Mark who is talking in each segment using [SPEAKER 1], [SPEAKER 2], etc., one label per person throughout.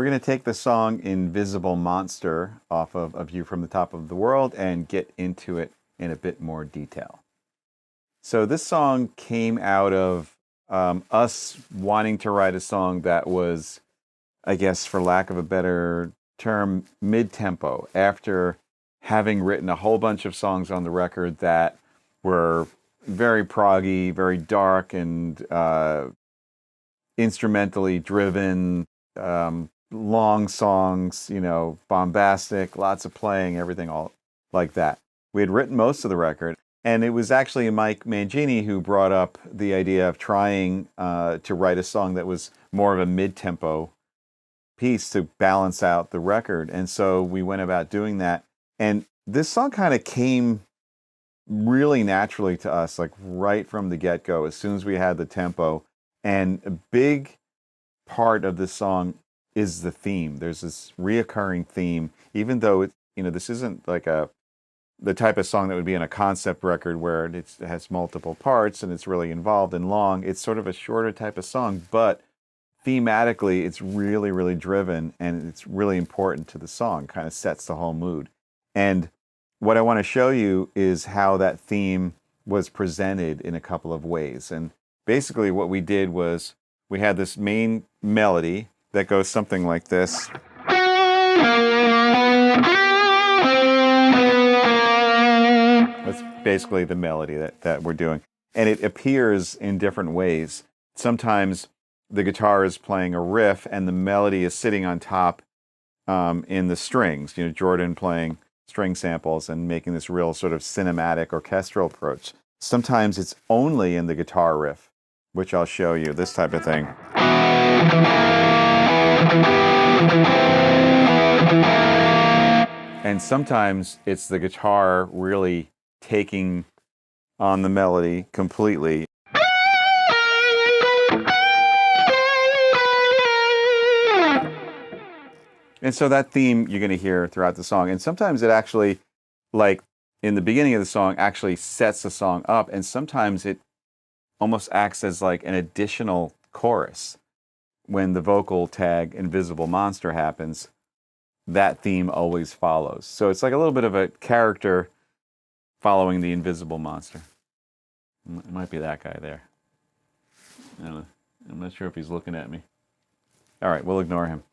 [SPEAKER 1] we're going to take the song Invisible Monster off of A View from the Top of the World and get into it in a bit more detail. So this song came out of us wanting to write a song that was, I guess, for lack of a better term, mid-tempo, after having written a whole bunch of songs on the record that were very proggy, very dark, and instrumentally driven, long songs, bombastic, lots of playing, everything all like that. We had written most of the record, and it was actually Mike Mangini who brought up the idea of trying to write a song that was more of a mid-tempo piece to balance out the record. And so we went about doing that. And this song kind of came really naturally to us, like right from the get-go, as soon as we had the tempo. And a big part of this song is the theme. There's this reoccurring theme, even though this isn't like the type of song that would be in a concept record where it has multiple parts and it's really involved and long. It's sort of a shorter type of song, but thematically it's really, really driven, and it's really important to the song, kind of sets the whole mood. And what I want to show you is how that theme was presented in a couple of ways. And basically what we did was we had this main melody that goes something like this. That's basically the melody that we're doing. And it appears in different ways. Sometimes the guitar is playing a riff and the melody is sitting on top in the strings. Jordan playing string samples and making this real sort of cinematic orchestral approach. Sometimes it's only in the guitar riff, which I'll show you, this type of thing. And sometimes it's the guitar really taking on the melody completely. And so that theme you're going to hear throughout the song. And sometimes it actually, like in the beginning of the song, actually sets the song up. And sometimes it almost acts as like an additional chorus. When the vocal tag Invisible Monster happens, that theme always follows. So it's like a little bit of a character following the invisible monster. It might be that guy there. I don't know. I'm not sure if he's looking at me. All right, we'll ignore him.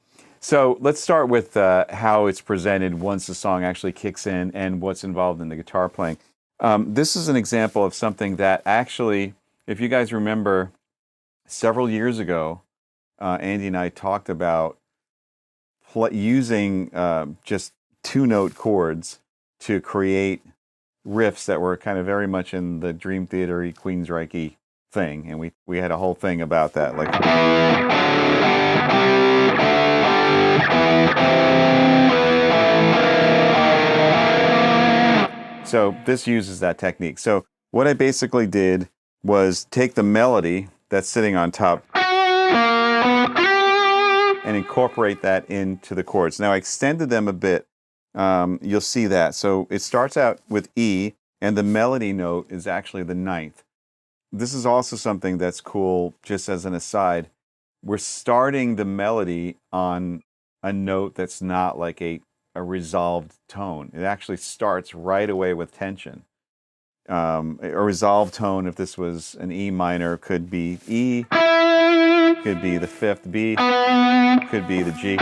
[SPEAKER 1] So let's start with how it's presented once the song actually kicks in and what's involved in the guitar playing. This is an example of something that actually, if you guys remember, several years ago, Andy and I talked about using just two-note chords to create riffs that were kind of very much in the Dream Theater-y, Queensryche thing, and we had a whole thing about that. So this uses that technique. So what I basically did was take the melody that's sitting on top and incorporate that into the chords. Now I extended them a bit. You'll see that. So it starts out with E, and the melody note is actually the ninth. This is also something that's cool, just as an aside. We're starting the melody on a note that's not like a resolved tone. It actually starts right away with tension. A resolved tone, if this was an E minor, could be E, could be the fifth B, could be the G.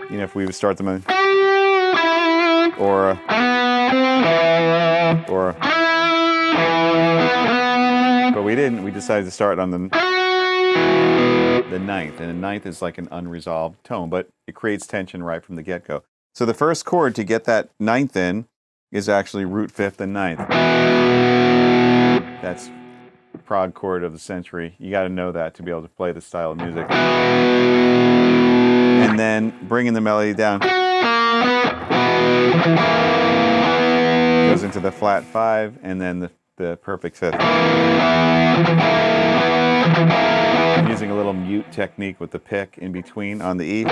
[SPEAKER 1] If we would start them in, or but we didn't. We decided to start on the ninth, and the ninth is like an unresolved tone, but it creates tension right from the get-go. So the first chord to get that ninth in is actually root fifth and ninth. That's prog chord of the century. You got to know that to be able to play this style of music. And then bringing the melody down. Goes into the flat five, and then the perfect fifth. I'm using a little mute technique with the pick in between on the E.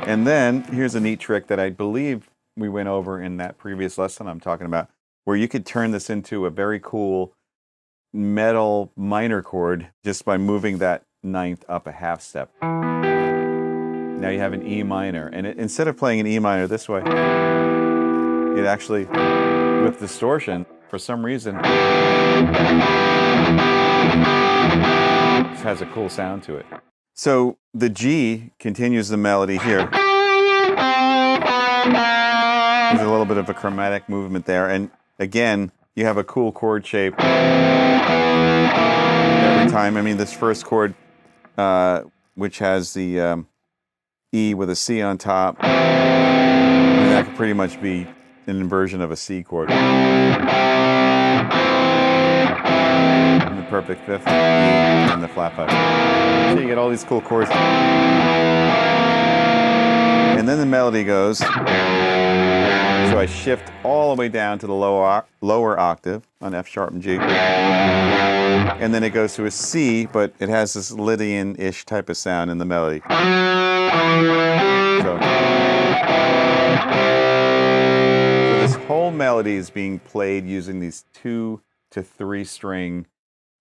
[SPEAKER 1] And then here's a neat trick that I believe we went over in that previous lesson I'm talking about, where you could turn this into a very cool metal minor chord just by moving that ninth up a half step. Now you have an E minor, and instead of playing an E minor this way, it actually, with distortion, for some reason, has a cool sound to it. So the G continues the melody here. There's a little bit of a chromatic movement there, and again, you have a cool chord shape every time. I mean, this first chord, which has the E with a C on top, and that could pretty much be an inversion of a C chord. And the perfect fifth, E, and the flat five. So you get all these cool chords. And then the melody goes. So I shift all the way down to the lower octave on F sharp and G. And then it goes to a C, but it has this Lydian-ish type of sound in the melody. So this whole melody is being played using these 2 to 3 string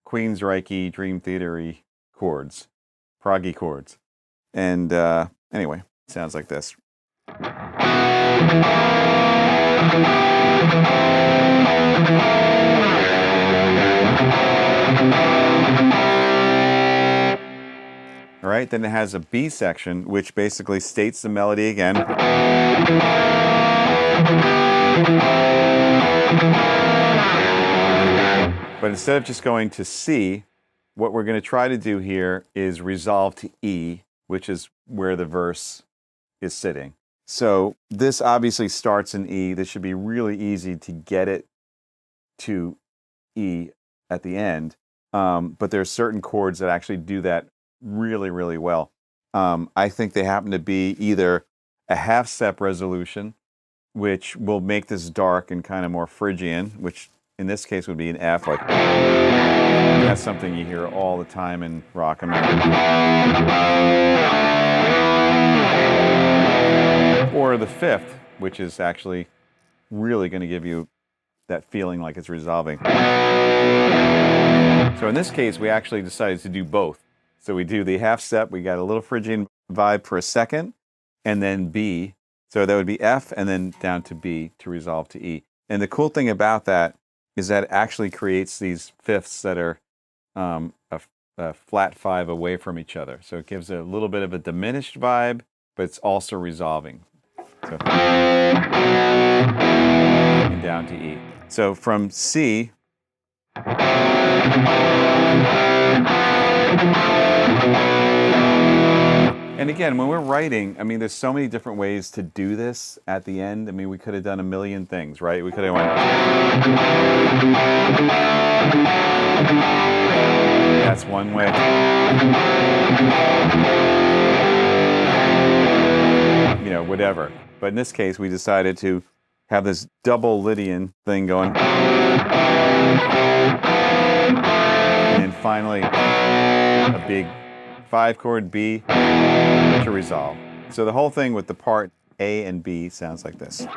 [SPEAKER 1] Queensryche Dream Theater-y chords, proggy chords. And anyway, it sounds like this. All right, then it has a B section, which basically states the melody again. But instead of just going to C, what we're going to try to do here is resolve to E, which is where the verse is sitting. So this obviously starts in E. This should be really easy to get it to E at the end. But there are certain chords that actually do that really, really well. I think they happen to be either a half step resolution, which will make this dark and kind of more Phrygian, which in this case would be an F. Like that's something you hear all the time in rock and metal. Or the fifth, which is actually really going to give you that feeling like it's resolving. So in this case, we actually decided to do both. So we do the half step, we got a little Phrygian vibe for a second, and then B. So that would be F and then down to B to resolve to E. And the cool thing about that is that it actually creates these fifths that are a flat five away from each other. So it gives a little bit of a diminished vibe, but it's also resolving. So and down to E. So from C, and again, when we're writing, I mean, there's so many different ways to do this at the end. I mean, we could have done a million things, right? We could have went, that's one way. You know, whatever. But in this case, we decided to have this double Lydian thing going. And then finally, a big 5-chord B to resolve. So the whole thing with the part A and B sounds like this.